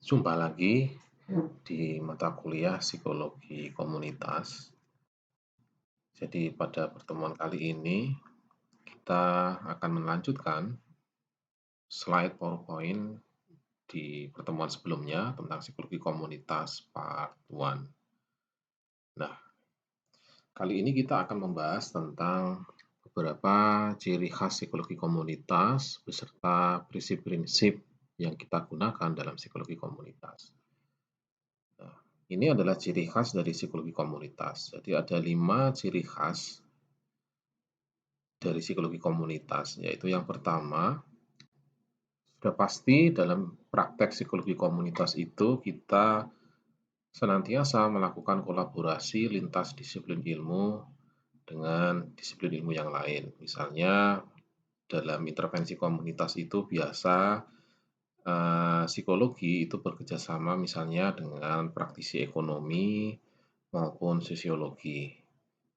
Jumpa lagi di mata kuliah psikologi komunitas. Jadi pada pertemuan kali ini kita akan melanjutkan slide PowerPoint di pertemuan sebelumnya tentang psikologi komunitas part 1. Nah, kali ini kita akan membahas tentang beberapa ciri khas psikologi komunitas beserta prinsip-prinsip yang kita gunakan dalam psikologi komunitas. Nah, ini adalah ciri khas dari psikologi komunitas. Jadi ada 5 ciri khas dari psikologi komunitas, yaitu yang pertama, sudah pasti dalam praktek psikologi komunitas itu kita senantiasa melakukan kolaborasi lintas disiplin ilmu dengan disiplin ilmu yang lain. Misalnya dalam intervensi komunitas itu biasa psikologi itu bekerjasama misalnya dengan praktisi ekonomi maupun sosiologi.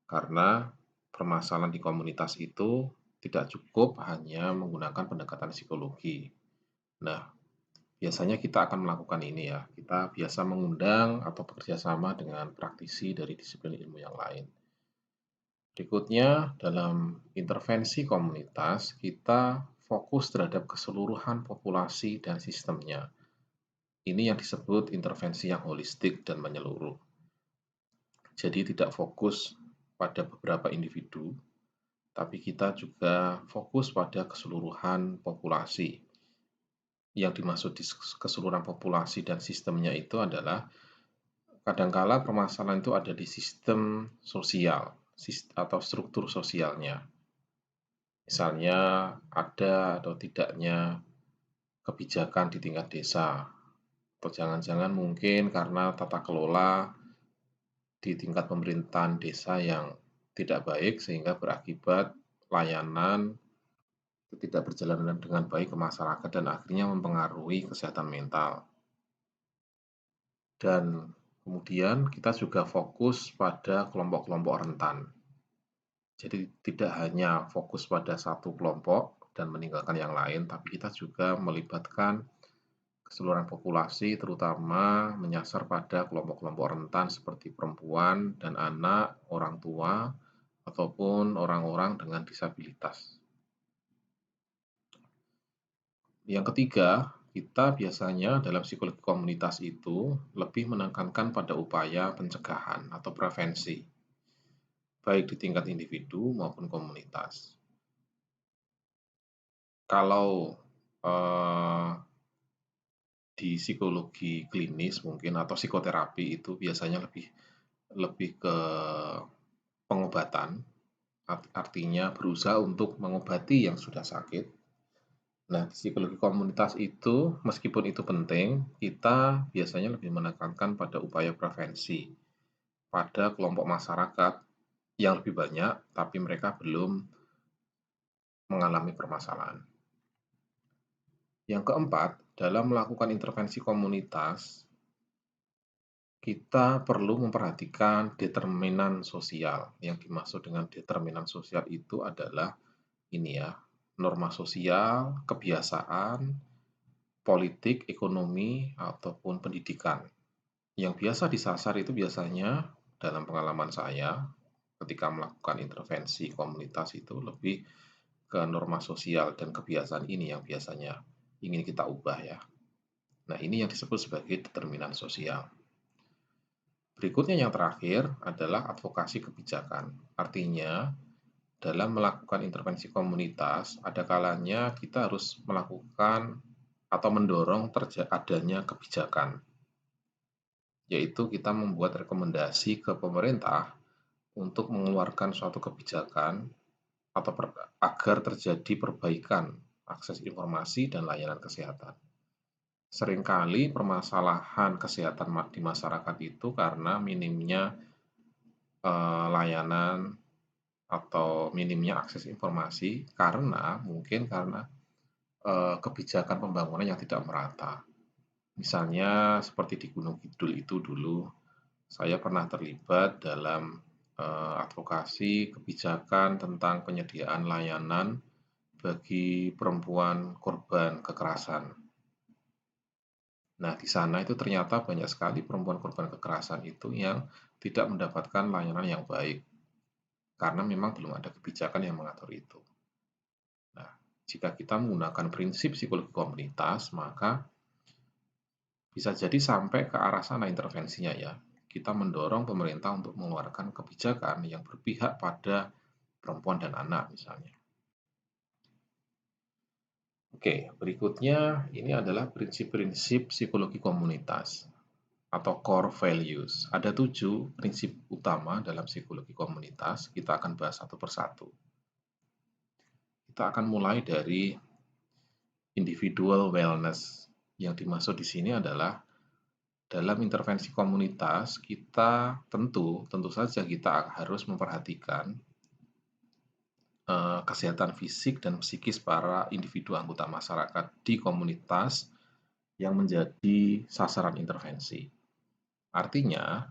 Karena permasalahan di komunitas itu tidak cukup hanya menggunakan pendekatan psikologi. Nah, biasanya kita akan melakukan ini ya. Kita biasa mengundang atau bekerja sama dengan praktisi dari disiplin ilmu yang lain. Berikutnya, dalam intervensi komunitas, kita fokus terhadap keseluruhan populasi dan sistemnya. Ini yang disebut intervensi yang holistik dan menyeluruh. Jadi tidak fokus pada beberapa individu, tapi kita juga fokus pada keseluruhan populasi. Yang dimaksud di keseluruhan populasi dan sistemnya itu adalah kadangkala permasalahan itu ada di sistem sosial atau struktur sosialnya. Misalnya ada atau tidaknya kebijakan di tingkat desa, atau jangan-jangan mungkin karena tata kelola di tingkat pemerintahan desa yang tidak baik sehingga berakibat layanan tidak berjalan dengan baik ke masyarakat dan akhirnya mempengaruhi kesehatan mental. Dan kemudian kita juga fokus pada kelompok-kelompok rentan. Jadi tidak hanya fokus pada satu kelompok dan meninggalkan yang lain, tapi kita juga melibatkan keseluruhan populasi, terutama menyasar pada kelompok-kelompok rentan seperti perempuan dan anak, orang tua, ataupun orang-orang dengan disabilitas. Yang ketiga, kita biasanya dalam psikologi komunitas itu lebih menekankan pada upaya pencegahan atau prevensi, baik di tingkat individu maupun komunitas. Kalau eh, di psikologi klinis mungkin atau psikoterapi itu biasanya lebih lebih ke pengobatan, artinya berusaha untuk mengobati yang sudah sakit. Nah, psikologi komunitas itu meskipun itu penting, kita biasanya lebih menekankan pada upaya prevensi pada kelompok masyarakat yang lebih banyak, tapi mereka belum mengalami permasalahan. Yang keempat, dalam melakukan intervensi komunitas, kita perlu memperhatikan determinan sosial. Yang dimaksud dengan determinan sosial itu adalah ini ya, norma sosial, kebiasaan, politik, ekonomi, ataupun pendidikan. Yang biasa disasar itu biasanya dalam pengalaman saya ketika melakukan intervensi komunitas itu lebih ke norma sosial dan kebiasaan ini yang biasanya ingin kita ubah ya. Nah, ini yang disebut sebagai determinan sosial. Berikutnya yang terakhir adalah advokasi kebijakan. Artinya, dalam melakukan intervensi komunitas, ada kalanya kita harus melakukan atau mendorong adanya kebijakan, yaitu kita membuat rekomendasi ke pemerintah untuk mengeluarkan suatu kebijakan atau agar terjadi perbaikan akses informasi dan layanan kesehatan. Seringkali permasalahan kesehatan di masyarakat itu karena minimnya layanan atau minimnya akses informasi karena kebijakan pembangunan yang tidak merata. Misalnya seperti di Gunung Kidul itu dulu, saya pernah terlibat dalam advokasi kebijakan tentang penyediaan layanan bagi perempuan korban kekerasan. Nah, di sana itu ternyata banyak sekali perempuan korban kekerasan itu yang tidak mendapatkan layanan yang baik, karena memang belum ada kebijakan yang mengatur itu. Nah, jika kita menggunakan prinsip psikologi komunitas, maka bisa jadi sampai ke arah sana intervensinya ya. Kita mendorong pemerintah untuk mengeluarkan kebijakan yang berpihak pada perempuan dan anak misalnya. Oke, berikutnya ini adalah prinsip-prinsip psikologi komunitas atau core values. Ada 7 prinsip utama dalam psikologi komunitas. Kita akan bahas satu persatu. Kita akan mulai dari individual wellness. Yang dimaksud di sini adalah dalam intervensi komunitas kita tentu saja kita harus memperhatikan kesehatan fisik dan psikis para individu anggota masyarakat di komunitas yang menjadi sasaran intervensi. Artinya,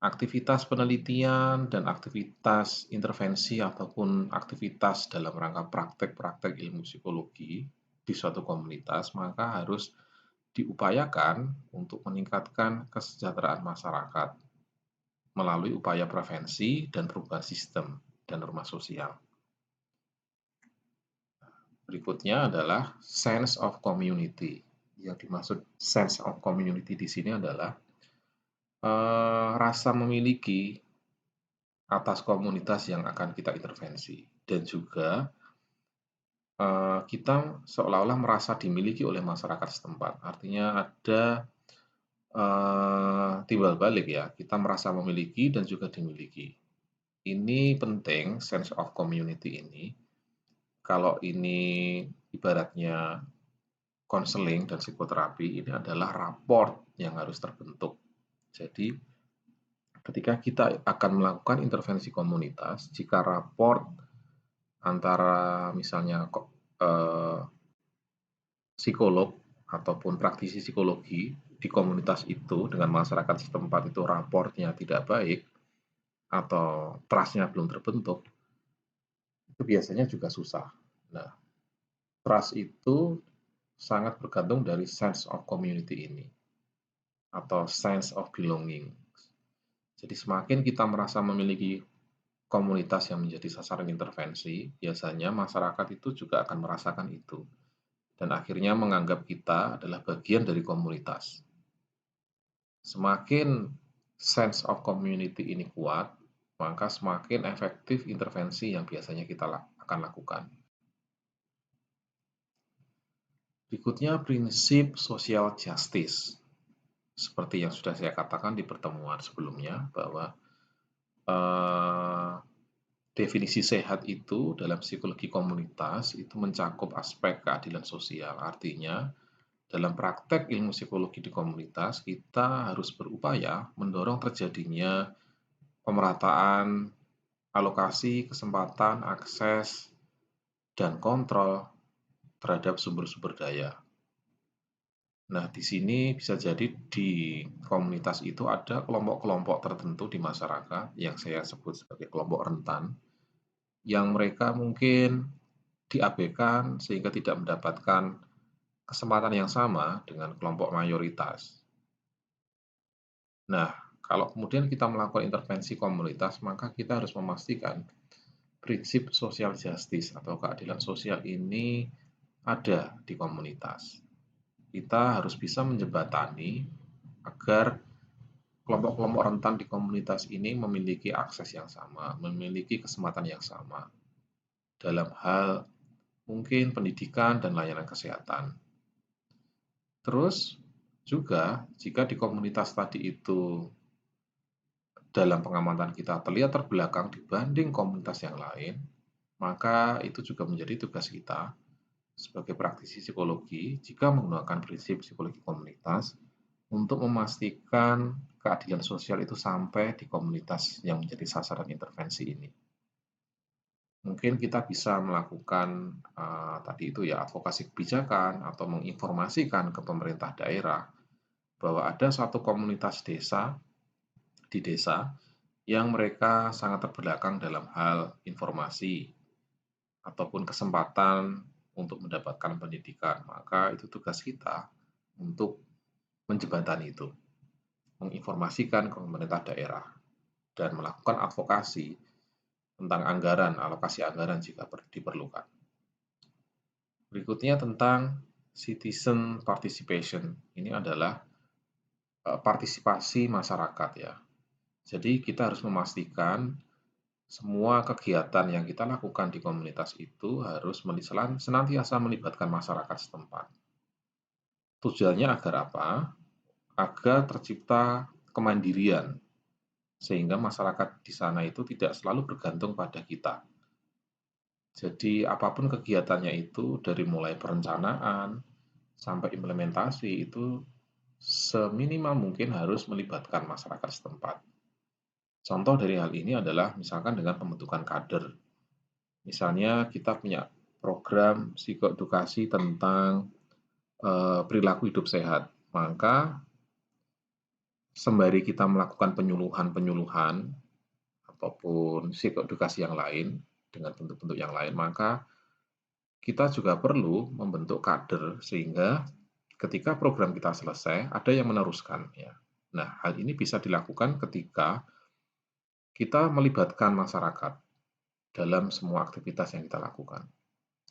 aktivitas penelitian dan aktivitas intervensi ataupun aktivitas dalam rangka praktek-praktek ilmu psikologi di suatu komunitas maka harus diupayakan untuk meningkatkan kesejahteraan masyarakat melalui upaya prevensi dan perubahan sistem dan norma sosial. Berikutnya adalah sense of community. Yang dimaksud sense of community di sini adalah rasa memiliki atas komunitas yang akan kita intervensi dan juga kita seolah-olah merasa dimiliki oleh masyarakat setempat. Artinya ada timbal balik ya, kita merasa memiliki dan juga dimiliki. Ini penting sense of community ini. Kalau ini ibaratnya konseling dan psikoterapi ini adalah raport yang harus terbentuk. Jadi ketika kita akan melakukan intervensi komunitas, jika raport antara misalnya psikolog ataupun praktisi psikologi di komunitas itu dengan masyarakat setempat itu raportnya tidak baik atau trust-nya belum terbentuk, itu biasanya juga susah. Nah, trust itu sangat bergantung dari sense of community ini atau sense of belonging. Jadi semakin kita merasa memiliki komunitas yang menjadi sasaran intervensi, biasanya masyarakat itu juga akan merasakan itu dan akhirnya menganggap kita adalah bagian dari komunitas. Semakin sense of community ini kuat, maka semakin efektif intervensi yang biasanya kita akan lakukan. Berikutnya prinsip social justice. Seperti yang sudah saya katakan di pertemuan sebelumnya bahwa definisi sehat itu dalam psikologi komunitas itu mencakup aspek keadilan sosial. Artinya dalam praktek ilmu psikologi di komunitas, kita harus berupaya mendorong terjadinya pemerataan, alokasi, kesempatan, akses, dan kontrol terhadap sumber-sumber daya. Nah, di sini bisa jadi di komunitas itu ada kelompok-kelompok tertentu di masyarakat yang saya sebut sebagai kelompok rentan, yang mereka mungkin diabaikan sehingga tidak mendapatkan kesempatan yang sama dengan kelompok mayoritas. Nah, kalau kemudian kita melakukan intervensi komunitas, maka kita harus memastikan prinsip social justice atau keadilan sosial ini ada di komunitas. Kita harus bisa menjembatani agar kelompok-kelompok rentan di komunitas ini memiliki akses yang sama, memiliki kesempatan yang sama dalam hal mungkin pendidikan dan layanan kesehatan. Terus juga jika di komunitas tadi itu dalam pengamatan kita terlihat terbelakang dibanding komunitas yang lain, maka itu juga menjadi tugas kita sebagai praktisi psikologi jika menggunakan prinsip psikologi komunitas untuk memastikan keadilan sosial itu sampai di komunitas yang menjadi sasaran intervensi ini. Mungkin kita bisa melakukan tadi itu ya advokasi kebijakan atau menginformasikan ke pemerintah daerah bahwa ada satu komunitas desa di desa yang mereka sangat terbelakang dalam hal informasi ataupun kesempatan untuk mendapatkan pendidikan. Maka itu tugas kita untuk menjembatani itu, menginformasikan ke pemerintah daerah, dan melakukan advokasi tentang anggaran, alokasi anggaran jika diperlukan. Berikutnya tentang citizen participation. Ini adalah partisipasi masyarakat ya. Jadi kita harus memastikan semua kegiatan yang kita lakukan di komunitas itu harus senantiasa melibatkan masyarakat setempat. Tujuannya agar apa? Agar tercipta kemandirian, sehingga masyarakat di sana itu tidak selalu bergantung pada kita. Jadi apapun kegiatannya itu, dari mulai perencanaan sampai implementasi itu seminimal mungkin harus melibatkan masyarakat setempat. Contoh dari hal ini adalah misalkan dengan pembentukan kader. Misalnya kita punya program psikoedukasi tentang perilaku hidup sehat, maka sembari kita melakukan penyuluhan-penyuluhan ataupun psikoedukasi yang lain dengan bentuk-bentuk yang lain, maka kita juga perlu membentuk kader sehingga ketika program kita selesai ada yang meneruskan ya. Nah, hal ini bisa dilakukan ketika kita melibatkan masyarakat dalam semua aktivitas yang kita lakukan.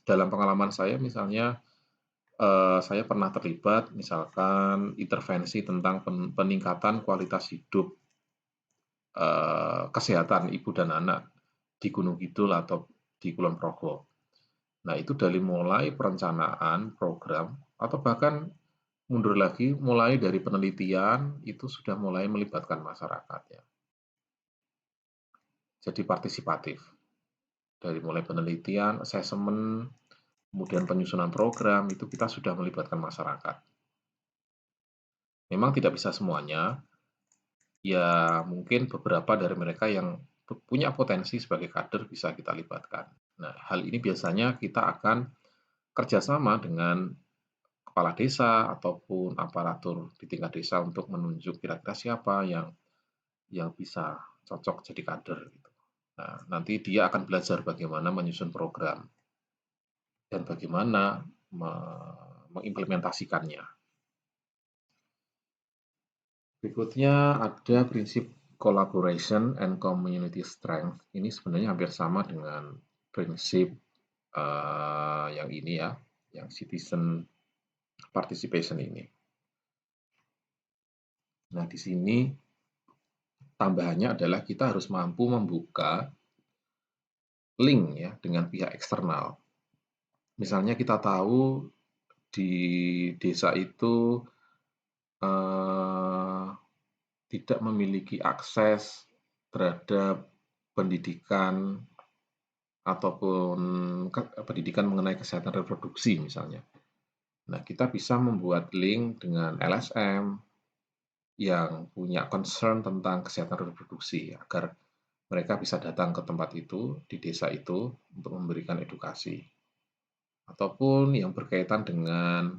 Dalam pengalaman saya misalnya, saya pernah terlibat misalkan intervensi tentang peningkatan kualitas hidup, kesehatan ibu dan anak di Gunung Kidul atau di Kulon Progo. Nah, itu dari mulai perencanaan program atau bahkan mundur lagi mulai dari penelitian itu sudah mulai melibatkan masyarakat ya. Jadi partisipatif. Dari mulai penelitian, asesmen, kemudian penyusunan program itu kita sudah melibatkan masyarakat. Memang tidak bisa semuanya, ya mungkin beberapa dari mereka yang punya potensi sebagai kader bisa kita libatkan. Nah, hal ini biasanya kita akan kerjasama dengan kepala desa ataupun aparatur di tingkat desa untuk menunjuk kira-kira siapa yang bisa cocok jadi kader gitu. Nah, nanti dia akan belajar bagaimana menyusun program dan bagaimana mengimplementasikannya. Berikutnya ada prinsip collaboration and community strength. Ini sebenarnya hampir sama dengan prinsip yang ini ya, yang citizen participation ini. Nah, di sini tambahannya adalah kita harus mampu membuka link ya dengan pihak eksternal. Misalnya kita tahu di desa itu eh, tidak memiliki akses terhadap pendidikan ataupun pendidikan mengenai kesehatan reproduksi misalnya. Nah, kita bisa membuat link dengan LSM yang punya concern tentang kesehatan reproduksi agar mereka bisa datang ke tempat itu, di desa itu, untuk memberikan edukasi. Ataupun yang berkaitan dengan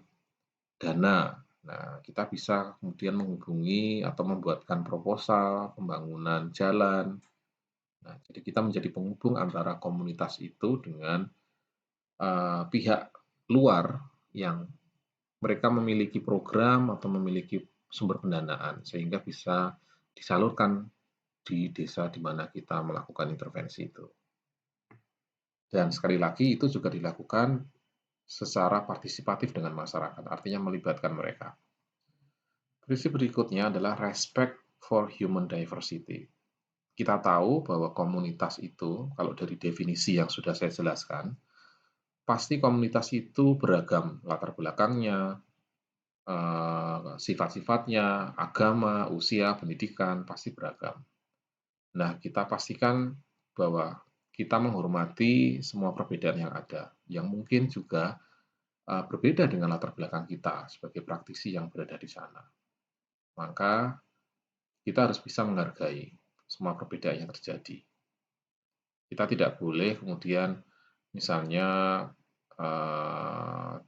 dana. Nah, kita bisa kemudian menghubungi atau membuatkan proposal pembangunan jalan. Nah, jadi kita menjadi penghubung antara komunitas itu dengan pihak luar yang mereka memiliki program atau memiliki sumber pendanaan sehingga bisa disalurkan di desa di mana kita melakukan intervensi itu. Dan sekali lagi itu juga dilakukan secara partisipatif dengan masyarakat, artinya melibatkan mereka. Prinsip berikutnya adalah respect for human diversity. Kita tahu bahwa komunitas itu, kalau dari definisi yang sudah saya jelaskan, pasti komunitas itu beragam latar belakangnya, sifat-sifatnya, agama, usia, pendidikan, pasti beragam. Nah, kita pastikan bahwa kita menghormati semua perbedaan yang ada, yang mungkin juga berbeda dengan latar belakang kita sebagai praktisi yang berada di sana. Maka kita harus bisa menghargai semua perbedaan yang terjadi. Kita tidak boleh kemudian misalnya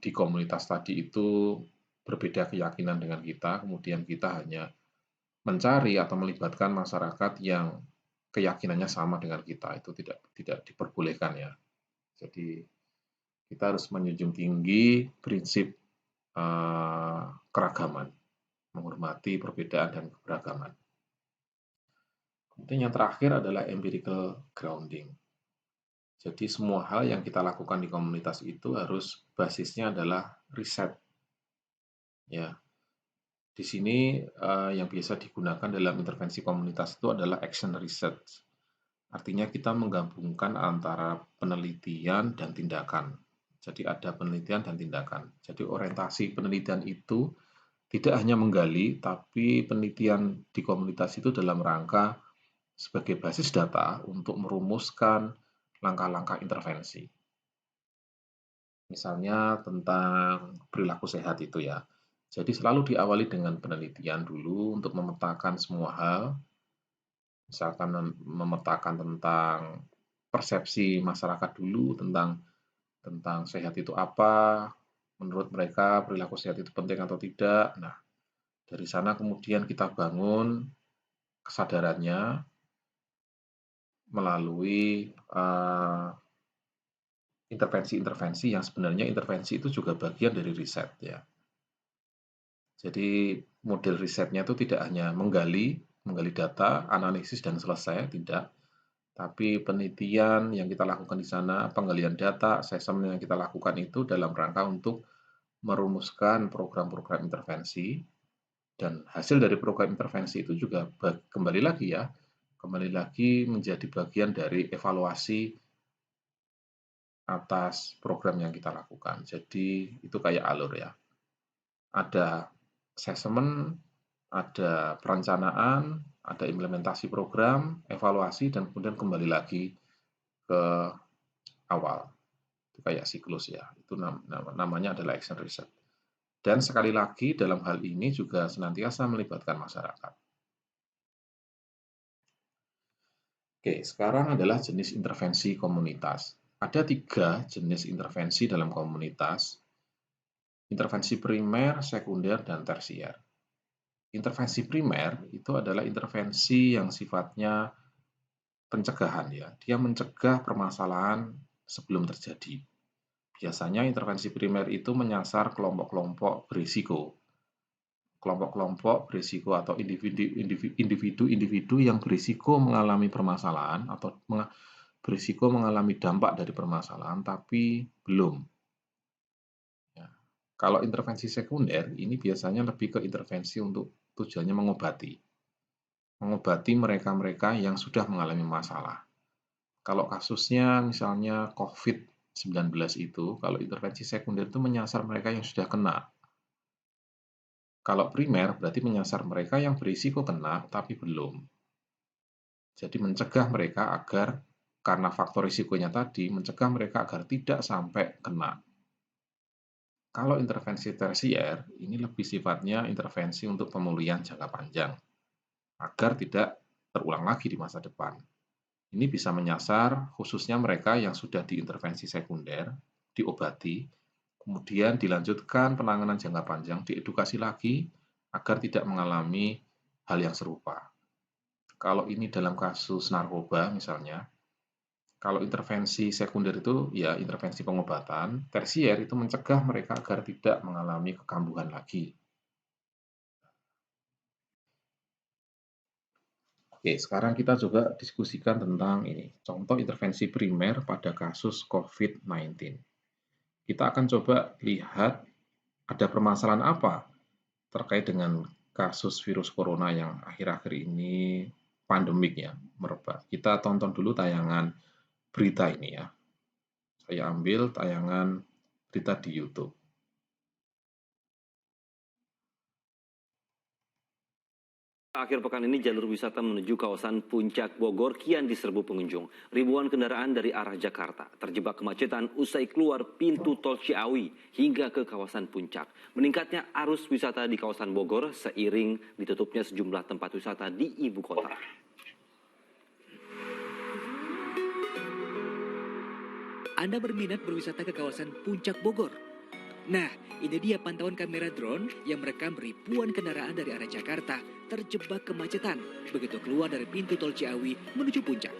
di komunitas tadi itu berbeda keyakinan dengan kita, kemudian kita hanya mencari atau melibatkan masyarakat yang keyakinannya sama dengan kita, itu tidak diperbolehkan ya. Jadi kita harus menjunjung tinggi prinsip keragaman. menghormati perbedaan dan keberagaman. Kemudian yang terakhir adalah empirical grounding. Jadi semua hal yang kita lakukan di komunitas itu harus basisnya adalah riset. Ya, di sini yang biasa digunakan dalam intervensi komunitas itu adalah action research. Artinya kita menggabungkan antara penelitian dan tindakan. Jadi ada penelitian dan tindakan. Jadi orientasi penelitian itu tidak hanya menggali, tapi penelitian di komunitas itu dalam rangka sebagai basis data untuk merumuskan langkah-langkah intervensi. Misalnya tentang perilaku sehat itu ya. Jadi selalu diawali dengan penelitian dulu untuk memetakan semua hal, misalkan memetakan tentang persepsi masyarakat dulu tentang tentang sehat itu apa, menurut mereka perilaku sehat itu penting atau tidak. Nah, dari sana kemudian kita bangun kesadarannya melalui intervensi-intervensi yang sebenarnya intervensi itu juga bagian dari riset ya. Jadi model risetnya itu tidak hanya menggali data, analisis dan selesai, tidak. Tapi penelitian yang kita lakukan di sana, penggalian data, assessment yang kita lakukan itu dalam rangka untuk merumuskan program-program intervensi, dan hasil dari program intervensi itu juga kembali lagi menjadi bagian dari evaluasi atas program yang kita lakukan. Jadi itu kayak alur ya. Ada assessment, ada perencanaan, ada implementasi program, evaluasi, dan kemudian kembali lagi ke awal. Itu kayak siklus ya. Itu namanya adalah action research. Dan sekali lagi dalam hal ini juga senantiasa melibatkan masyarakat. Oke, sekarang adalah jenis intervensi komunitas. Ada 3 jenis intervensi dalam komunitas. Intervensi primer, sekunder, dan tersier. Intervensi primer itu adalah intervensi yang sifatnya pencegahan ya. Dia mencegah permasalahan sebelum terjadi. Biasanya intervensi primer itu menyasar kelompok-kelompok berisiko. Kelompok-kelompok berisiko atau individu-individu yang berisiko mengalami permasalahan atau berisiko mengalami dampak dari permasalahan tapi belum. Ya. Kalau intervensi sekunder ini biasanya lebih ke intervensi untuk tujuannya mengobati mereka-mereka yang sudah mengalami masalah. Kalau kasusnya misalnya COVID-19 itu, kalau intervensi sekunder itu menyasar mereka yang sudah kena. Kalau primer berarti menyasar mereka yang berisiko kena tapi belum. Jadi mencegah mereka agar, karena faktor risikonya tadi, mencegah mereka agar tidak sampai kena. Kalau intervensi tersier, ini lebih sifatnya intervensi untuk pemulihan jangka panjang, agar tidak terulang lagi di masa depan. Ini bisa menyasar khususnya mereka yang sudah diintervensi sekunder, diobati, kemudian dilanjutkan penanganan jangka panjang, diedukasi lagi agar tidak mengalami hal yang serupa. Kalau ini dalam kasus narkoba misalnya, kalau intervensi sekunder itu ya intervensi pengobatan, tersier itu mencegah mereka agar tidak mengalami kekambuhan lagi. Oke, sekarang kita coba diskusikan tentang ini, contoh intervensi primer pada kasus COVID-19. Kita akan coba lihat ada permasalahan apa terkait dengan kasus virus corona yang akhir-akhir ini pandemik ya, merebak. Kita tonton dulu tayangan berita ini ya. Saya ambil tayangan berita di YouTube. Akhir pekan ini jalur wisata menuju kawasan Puncak Bogor kian diserbu pengunjung. Ribuan kendaraan dari arah Jakarta terjebak kemacetan usai keluar pintu tol Ciawi hingga ke kawasan Puncak. Meningkatnya arus wisata di kawasan Bogor seiring ditutupnya sejumlah tempat wisata di ibu kota. Anda berminat berwisata ke kawasan Puncak Bogor? Nah, ini dia pantauan kamera drone yang merekam ribuan kendaraan dari arah Jakarta terjebak kemacetan begitu keluar dari pintu tol Ciawi menuju puncak.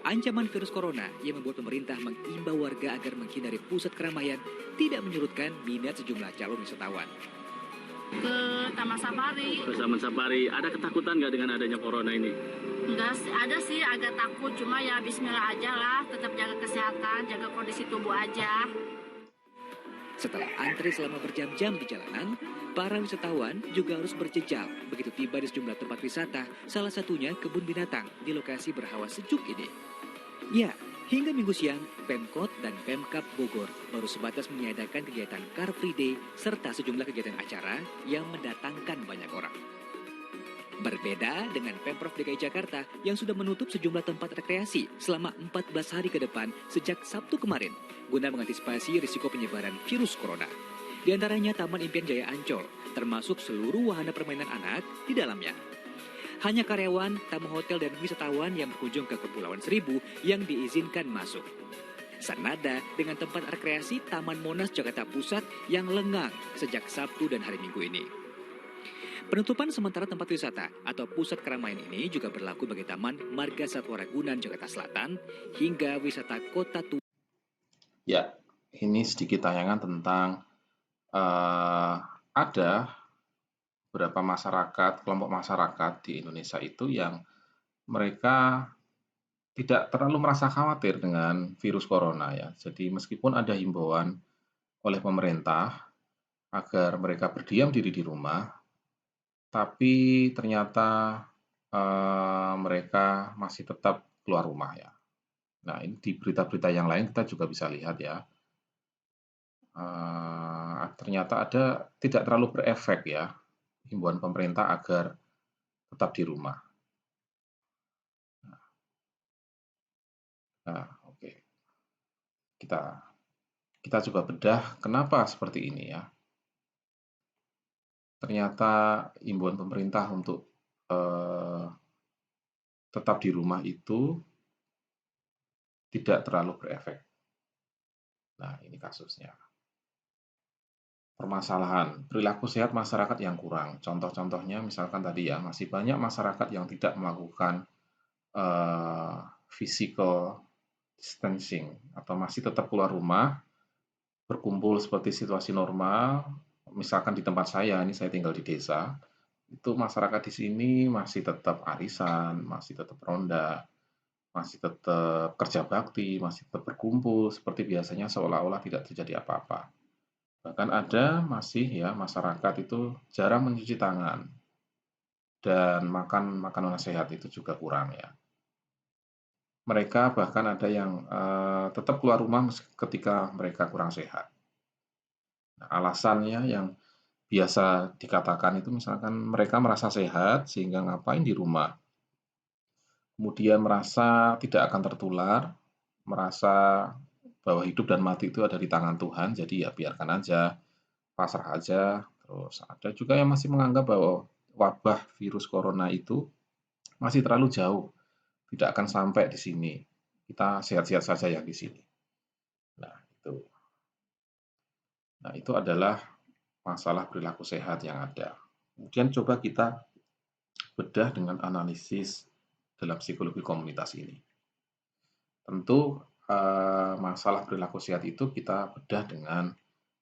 Ancaman virus corona yang membuat pemerintah mengimbau warga agar menghindari pusat keramaian tidak menyurutkan minat sejumlah calon wisatawan. ke Taman Safari. Ke Taman Safari. Ada ketakutan nggak dengan adanya corona ini? Enggak, ada sih agak takut, cuma ya bismillah aja lah, tetap jaga kesehatan, jaga kondisi tubuh aja. Setelah antri selama berjam-jam di jalanan, para wisatawan juga harus berjejal begitu tiba di sejumlah tempat wisata, salah satunya kebun binatang di lokasi berhawa sejuk ini. Ya, hingga minggu siang, Pemkot dan Pemkab Bogor baru sebatas meniadakan kegiatan Car Free Day serta sejumlah kegiatan acara yang mendatangkan banyak orang. Berbeda dengan Pemprov DKI Jakarta yang sudah menutup sejumlah tempat rekreasi selama 14 hari ke depan sejak Sabtu kemarin guna mengantisipasi risiko penyebaran virus corona. Di antaranya Taman Impian Jaya Ancol, termasuk seluruh wahana permainan anak di dalamnya. Hanya karyawan, tamu hotel dan wisatawan yang berkunjung ke Kepulauan Seribu yang diizinkan masuk. Senada dengan tempat rekreasi Taman Monas Jakarta Pusat yang lengang sejak Sabtu dan hari Minggu ini. Penutupan sementara tempat wisata atau pusat keramaian ini juga berlaku bagi Taman Marga Satwa Ragunan Jakarta Selatan hingga wisata Kota Tua. Ya, ini sedikit tayangan tentang ada beberapa masyarakat, kelompok masyarakat di Indonesia itu yang mereka tidak terlalu merasa khawatir dengan virus corona ya. Jadi meskipun ada himbauan oleh pemerintah agar mereka berdiam diri di rumah, tapi ternyata, mereka masih tetap keluar rumah ya. Nah, ini di berita-berita yang lain kita juga bisa lihat ya, ternyata ada tidak terlalu berefek ya, himbauan pemerintah agar tetap di rumah. Nah, oke. Kita kita coba bedah kenapa seperti ini ya. Ternyata himbauan pemerintah untuk, tetap di rumah itu tidak terlalu berefek. Nah, ini kasusnya. Permasalahan perilaku sehat masyarakat yang kurang. Contoh-contohnya misalkan tadi ya, masih banyak masyarakat yang tidak melakukan physical distancing atau masih tetap keluar rumah, berkumpul seperti situasi normal. Misalkan di tempat saya, ini saya tinggal di desa, itu masyarakat di sini masih tetap arisan, masih tetap ronda, masih tetap kerja bakti, masih tetap berkumpul seperti biasanya seolah-olah tidak terjadi apa-apa. Bahkan ada masih ya masyarakat itu jarang mencuci tangan dan makan makanan sehat itu juga kurang ya. Mereka bahkan ada yang tetap keluar rumah ketika mereka kurang sehat. Nah, alasannya yang biasa dikatakan itu misalkan mereka merasa sehat sehingga ngapain di rumah. Kemudian merasa tidak akan tertular, merasa bahwa hidup dan mati itu ada di tangan Tuhan, jadi ya biarkan aja, pasrah aja. Terus ada juga yang masih menganggap bahwa wabah virus corona itu masih terlalu jauh, tidak akan sampai di sini. Kita sehat-sehat saja yang di sini. Nah, itu. Nah, itu adalah masalah perilaku sehat yang ada. Kemudian coba kita bedah dengan analisis dalam psikologi komunitas ini. Tentu masalah perilaku sehat itu kita bedah dengan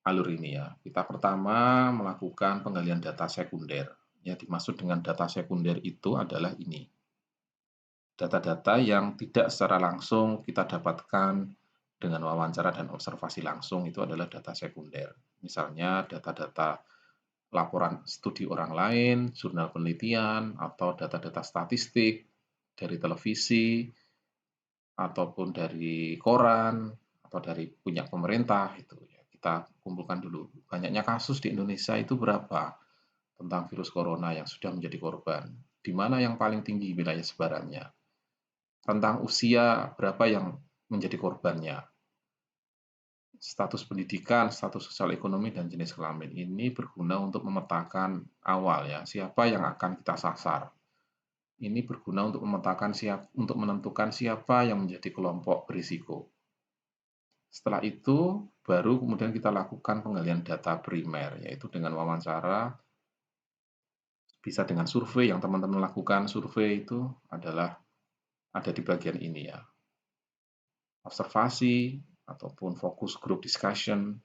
alur ini ya. Kita pertama melakukan penggalian data sekunder. Ya, dimaksud dengan data sekunder itu adalah ini. Data-data yang tidak secara langsung kita dapatkan dengan wawancara dan observasi langsung itu adalah data sekunder. Misalnya data-data laporan studi orang lain, jurnal penelitian, atau data-data statistik dari televisi, ataupun dari koran, atau dari punya pemerintah, itu ya, kita kumpulkan dulu. Banyaknya kasus di Indonesia itu berapa tentang virus corona yang sudah menjadi korban, di mana yang paling tinggi wilayah sebarannya, tentang usia berapa yang menjadi korbannya, status pendidikan, status sosial ekonomi, dan jenis kelamin. Ini berguna untuk memetakan awal ya, siapa yang akan kita sasar. Ini berguna untuk memetakan untuk menentukan siapa yang menjadi kelompok berisiko. Setelah itu, baru kemudian kita lakukan penggalian data primer, yaitu dengan wawancara, bisa dengan survei yang teman-teman lakukan. Survei itu adalah ada di bagian ini ya. Observasi ataupun focus group discussion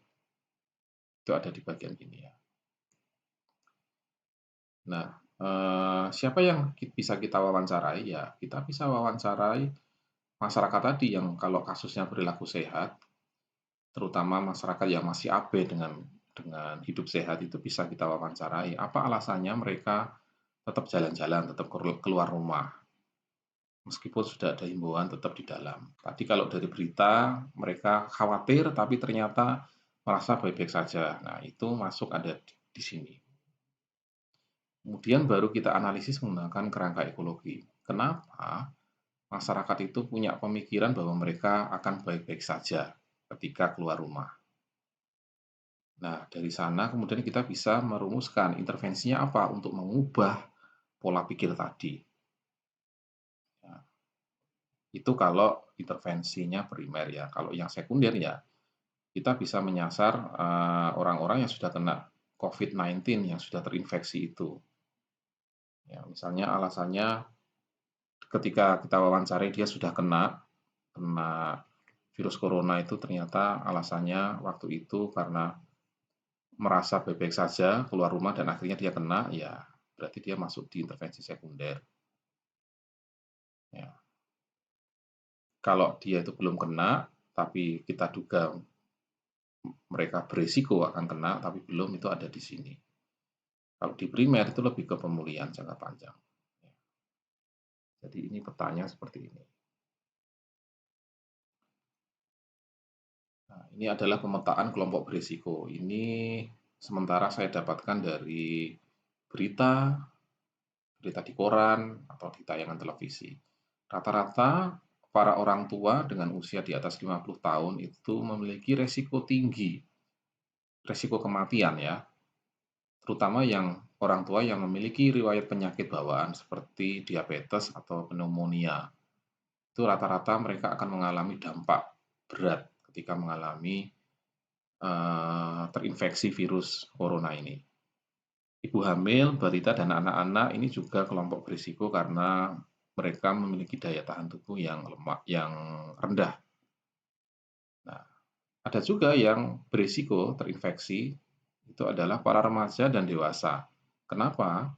itu ada di bagian ini ya. Nah, siapa yang bisa kita wawancarai? Ya, kita bisa wawancarai masyarakat tadi yang kalau kasusnya perilaku sehat, terutama masyarakat yang masih abe dengan hidup sehat itu bisa kita wawancarai. Apa alasannya mereka tetap jalan-jalan, tetap keluar rumah, meskipun sudah ada himbauan tetap di dalam. Tadi kalau dari berita mereka khawatir, tapi ternyata merasa baik-baik saja. Nah, itu masuk ada di sini. Kemudian baru kita analisis menggunakan kerangka ekologi. Kenapa masyarakat itu punya pemikiran bahwa mereka akan baik-baik saja ketika keluar rumah? Nah, dari sana kemudian kita bisa merumuskan intervensinya apa untuk mengubah pola pikir tadi. Ya, itu kalau intervensinya primer ya. Kalau yang sekunder ya, kita bisa menyasar orang-orang yang sudah kena COVID-19 yang sudah terinfeksi itu. Ya, misalnya alasannya ketika kita wawancarai dia sudah kena virus corona itu ternyata alasannya waktu itu karena merasa baik-baik saja keluar rumah dan akhirnya dia kena, ya berarti dia masuk di intervensi sekunder. Ya. Kalau dia itu belum kena, tapi kita duga mereka berisiko akan kena, tapi belum, itu ada di sini. Kalau di primer itu lebih ke pemulihan jangka panjang. Ya. Jadi ini petanya seperti ini. Nah, ini adalah pemetaan kelompok berisiko. Ini sementara saya dapatkan dari berita, berita di koran, atau di tayangan televisi. Rata-rata para orang tua dengan usia di atas 50 tahun itu memiliki resiko tinggi, resiko kematian ya, terutama yang orang tua yang memiliki riwayat penyakit bawaan seperti diabetes atau pneumonia. Itu rata-rata mereka akan mengalami dampak berat ketika mengalami terinfeksi virus corona ini. Ibu hamil, balita, dan anak-anak ini juga kelompok berisiko karena mereka memiliki daya tahan tubuh yang rendah. Nah, ada juga yang berisiko terinfeksi, itu adalah para remaja dan dewasa. Kenapa?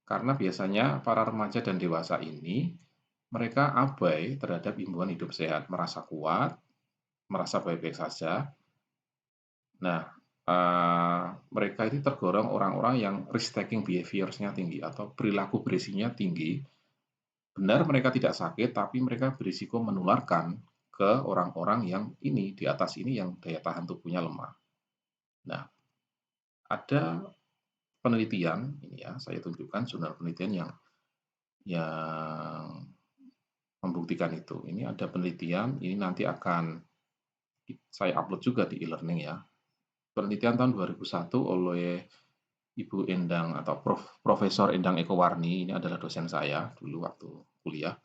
Karena biasanya para remaja dan dewasa ini mereka abai terhadap imbauan hidup sehat, merasa kuat, merasa baik-baik saja. Nah, mereka ini tergolong orang-orang yang risk-taking behavior-nya tinggi atau perilaku beresikonya tinggi. Benar mereka tidak sakit, tapi mereka berisiko menularkan ke orang-orang yang ini, di atas ini yang daya tahan tubuhnya lemah. Nah, ada penelitian, ini ya, saya tunjukkan jurnal penelitian yang membuktikan itu. Ini ada penelitian, ini nanti akan saya upload juga di e-learning ya. Penelitian tahun 2001 oleh Ibu Endang atau Profesor Endang Ekowarni, ini adalah dosen saya dulu waktu kuliah.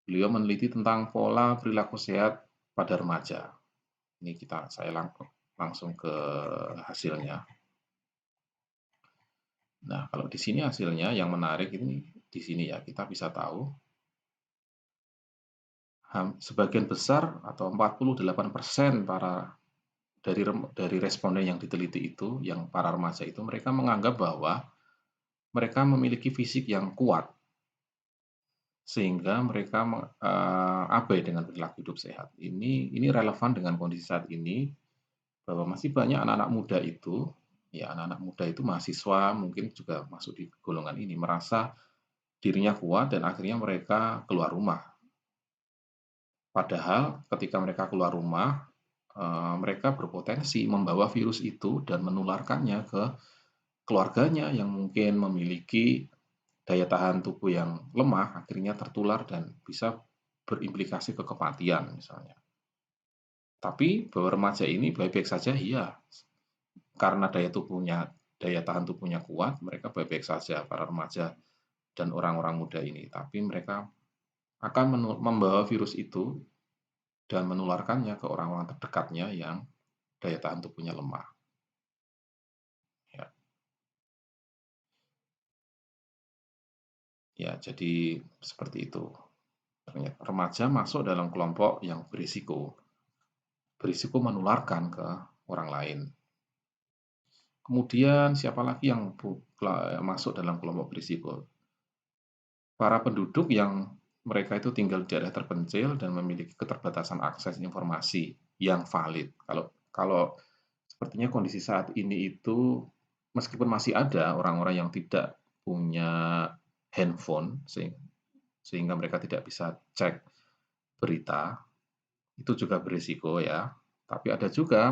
Beliau meneliti tentang pola perilaku sehat pada remaja. Ini saya langsung ke hasilnya. Nah, kalau di sini hasilnya yang menarik ini di sini ya, kita bisa tahu sebagian besar atau 48% dari responden yang diteliti itu, yang para remaja itu, mereka menganggap bahwa mereka memiliki fisik yang kuat sehingga mereka abai dengan perilaku hidup sehat. Ini relevan dengan kondisi saat ini bahwa masih banyak anak-anak muda itu, ya anak-anak muda itu mahasiswa mungkin juga masuk di golongan ini, merasa dirinya kuat dan akhirnya mereka keluar rumah. Padahal ketika mereka keluar rumah, mereka berpotensi membawa virus itu dan menularkannya ke keluarganya yang mungkin memiliki daya tahan tubuh yang lemah, akhirnya tertular dan bisa berimplikasi ke kematian misalnya. Tapi bahwa remaja ini baik-baik saja, iya. Karena daya tahan tubuhnya kuat, mereka baik-baik saja para remaja dan orang-orang muda ini. Tapi mereka akan membawa virus itu dan menularkannya ke orang-orang terdekatnya yang daya tahan tubuhnya lemah. Ya, ya jadi seperti itu. Remaja masuk dalam kelompok yang berisiko menularkan ke orang lain. Kemudian siapa lagi yang masuk dalam kelompok berisiko? Para penduduk yang mereka itu tinggal di daerah terpencil dan memiliki keterbatasan akses informasi yang valid. Kalau sepertinya kondisi saat ini itu meskipun masih ada orang-orang yang tidak punya handphone sehingga mereka tidak bisa cek berita, itu juga berisiko ya. Tapi ada juga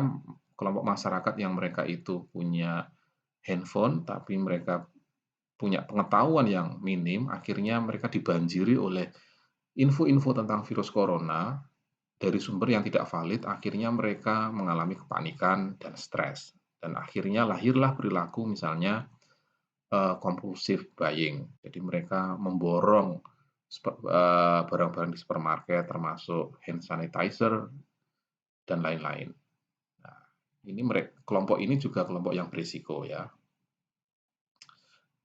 kelompok masyarakat yang mereka itu punya handphone, tapi mereka punya pengetahuan yang minim, akhirnya mereka dibanjiri oleh info-info tentang virus corona dari sumber yang tidak valid, akhirnya mereka mengalami kepanikan dan stres. Dan akhirnya lahirlah perilaku misalnya compulsive buying. Jadi mereka memborong barang-barang di supermarket termasuk hand sanitizer dan lain-lain. Nah, ini kelompok ini juga kelompok yang berisiko ya.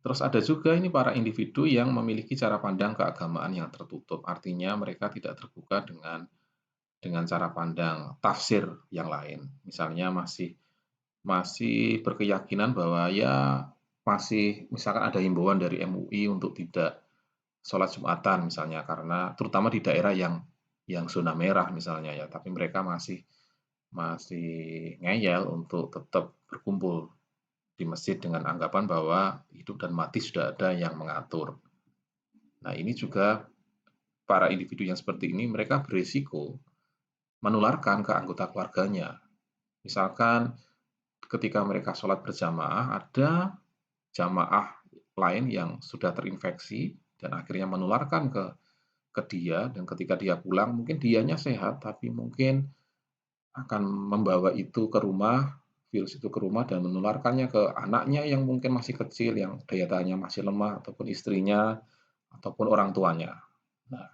Terus ada juga ini para individu yang memiliki cara pandang keagamaan yang tertutup. Artinya mereka tidak terbuka dengan cara pandang tafsir yang lain. Misalnya masih berkeyakinan bahwa ya masih misalkan ada himbauan dari MUI untuk tidak sholat Jumatan misalnya karena terutama di daerah yang zona merah misalnya ya, tapi mereka masih ngeyel untuk tetap berkumpul di masjid dengan anggapan bahwa hidup dan mati sudah ada yang mengatur. Nah, ini juga para individu yang seperti ini mereka berisiko menularkan ke anggota keluarganya. Misalkan ketika mereka sholat berjamaah, ada jamaah lain yang sudah terinfeksi dan akhirnya menularkan ke dia, dan ketika dia pulang mungkin dianya sehat tapi mungkin akan membawa itu ke rumah, virus itu ke rumah dan menularkannya ke anaknya yang mungkin masih kecil, yang daya tahannya masih lemah, ataupun istrinya, ataupun orang tuanya. Nah,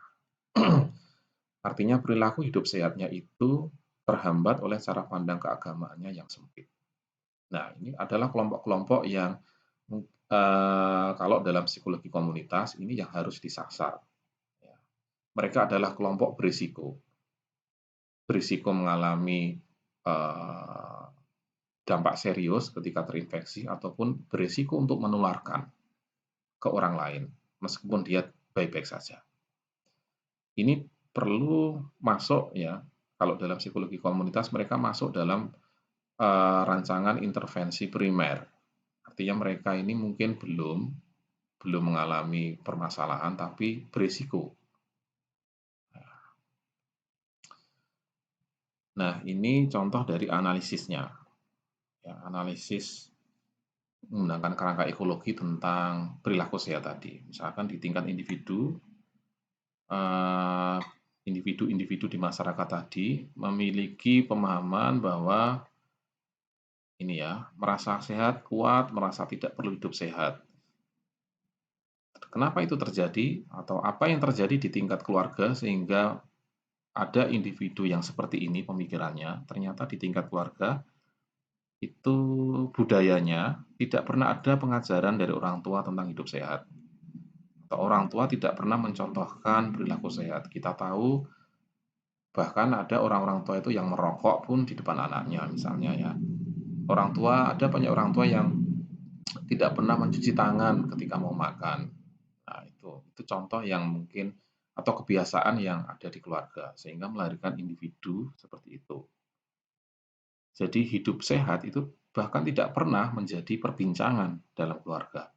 artinya perilaku hidup sehatnya itu terhambat oleh cara pandang keagamaannya yang sempit. Nah, ini adalah kelompok-kelompok yang kalau dalam psikologi komunitas ini yang harus disasar. Ya. Mereka adalah kelompok berisiko mengalami dampak serius ketika terinfeksi ataupun berisiko untuk menularkan ke orang lain meskipun dia baik-baik saja. Ini perlu masuk ya, kalau dalam psikologi komunitas mereka masuk dalam rancangan intervensi primer. Artinya mereka ini mungkin belum mengalami permasalahan tapi berisiko. Nah, ini contoh dari analisisnya. Ya, analisis menggunakan kerangka ekologi tentang perilaku sehat tadi. Misalkan di tingkat individu di masyarakat tadi memiliki pemahaman bahwa ini ya, merasa sehat, kuat, merasa tidak perlu hidup sehat. Kenapa itu terjadi? Atau apa yang terjadi di tingkat keluarga sehingga ada individu yang seperti ini pemikirannya? Ternyata di tingkat keluarga itu budayanya tidak pernah ada pengajaran dari orang tua tentang hidup sehat. Atau orang tua tidak pernah mencontohkan perilaku sehat. Kita tahu bahkan ada orang-orang tua itu yang merokok pun di depan anaknya misalnya ya. Ada banyak orang tua yang tidak pernah mencuci tangan ketika mau makan. Nah, itu contoh yang mungkin atau kebiasaan yang ada di keluarga sehingga melahirkan individu seperti itu. Jadi hidup sehat itu bahkan tidak pernah menjadi perbincangan dalam keluarga.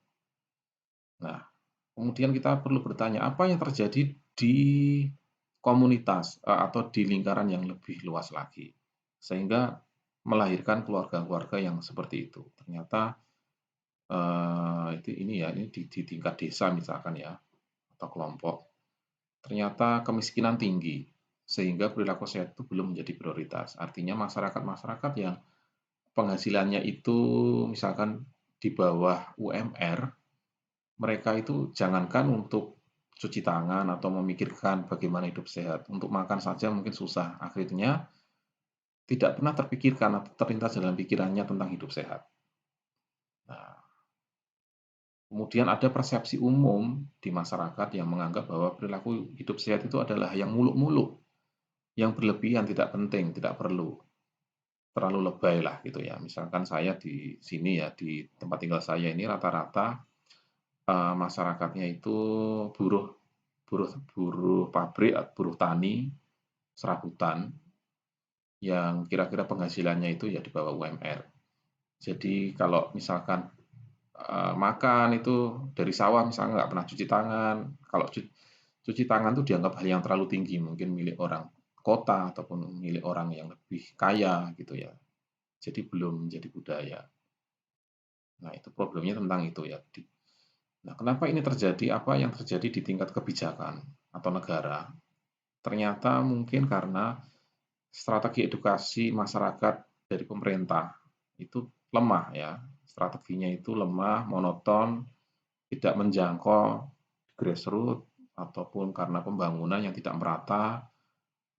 Nah, kemudian kita perlu bertanya apa yang terjadi di komunitas atau di lingkaran yang lebih luas lagi sehingga melahirkan keluarga-keluarga yang seperti itu. Ternyata ini di tingkat desa misalkan ya atau kelompok. Ternyata kemiskinan tinggi sehingga perilaku sehat itu belum menjadi prioritas. Artinya masyarakat-masyarakat yang penghasilannya itu misalkan di bawah UMR, mereka itu jangankan untuk cuci tangan atau memikirkan bagaimana hidup sehat, untuk makan saja mungkin susah. Akhirnya tidak pernah terpikirkan atau terlintas dalam pikirannya tentang hidup sehat. Nah, kemudian ada persepsi umum di masyarakat yang menganggap bahwa perilaku hidup sehat itu adalah yang muluk-muluk, yang berlebihan, tidak penting, tidak perlu. terlalu lebay lah gitu ya. Misalkan saya di sini ya, di tempat tinggal saya ini rata-rata masyarakatnya itu buruh buruh buruh pabrik, buruh tani, serabutan yang kira-kira penghasilannya itu ya di bawah UMR. Jadi kalau misalkan makan itu dari sawah misalnya nggak pernah cuci tangan, kalau cuci tangan tuh dianggap hal yang terlalu tinggi, mungkin milik orang kota ataupun milik orang yang lebih kaya gitu ya. Jadi belum menjadi budaya. Nah, itu problemnya tentang itu ya. Nah, kenapa ini terjadi? Apa yang terjadi di tingkat kebijakan atau negara? Ternyata mungkin karena strategi edukasi masyarakat dari pemerintah itu lemah ya. Strateginya itu lemah, monoton, tidak menjangkau grassroots ataupun karena pembangunan yang tidak merata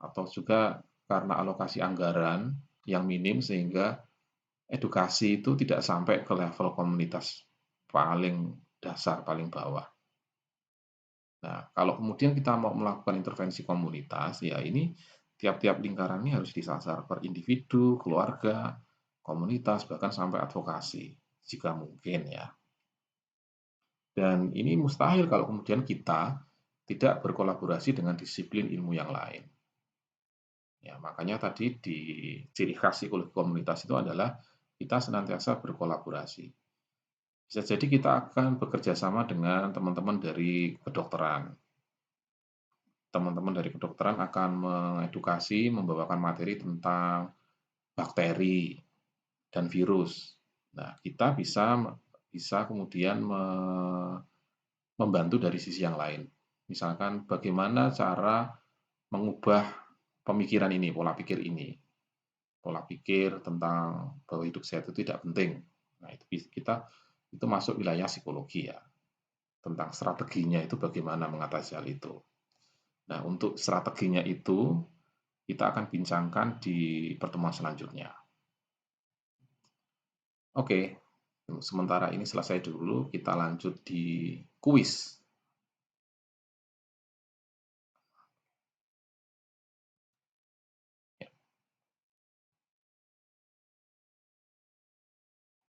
atau juga karena alokasi anggaran yang minim sehingga edukasi itu tidak sampai ke level komunitas paling dasar, paling bawah. Nah, kalau kemudian kita mau melakukan intervensi komunitas, ya ini tiap-tiap lingkaran ini harus disasar per individu, keluarga, komunitas, bahkan sampai advokasi, jika mungkin ya. Dan ini mustahil kalau kemudian kita tidak berkolaborasi dengan disiplin ilmu yang lain. Ya, makanya tadi di ciri khas psikologi komunitas itu adalah kita senantiasa berkolaborasi. Bisa jadi kita akan bekerja sama dengan teman-teman dari kedokteran. Teman-teman dari kedokteran akan mengedukasi, membawakan materi tentang bakteri dan virus. Nah, kita bisa kemudian membantu dari sisi yang lain. Misalkan bagaimana cara mengubah pemikiran ini, pola pikir ini. Pola pikir tentang bahwa hidup sehat itu tidak penting. Nah, itu masuk wilayah psikologi ya. Tentang strateginya itu bagaimana mengatasi hal itu. Nah, untuk strateginya itu kita akan bincangkan di pertemuan selanjutnya. Oke, sementara ini selesai dulu, kita lanjut di kuis.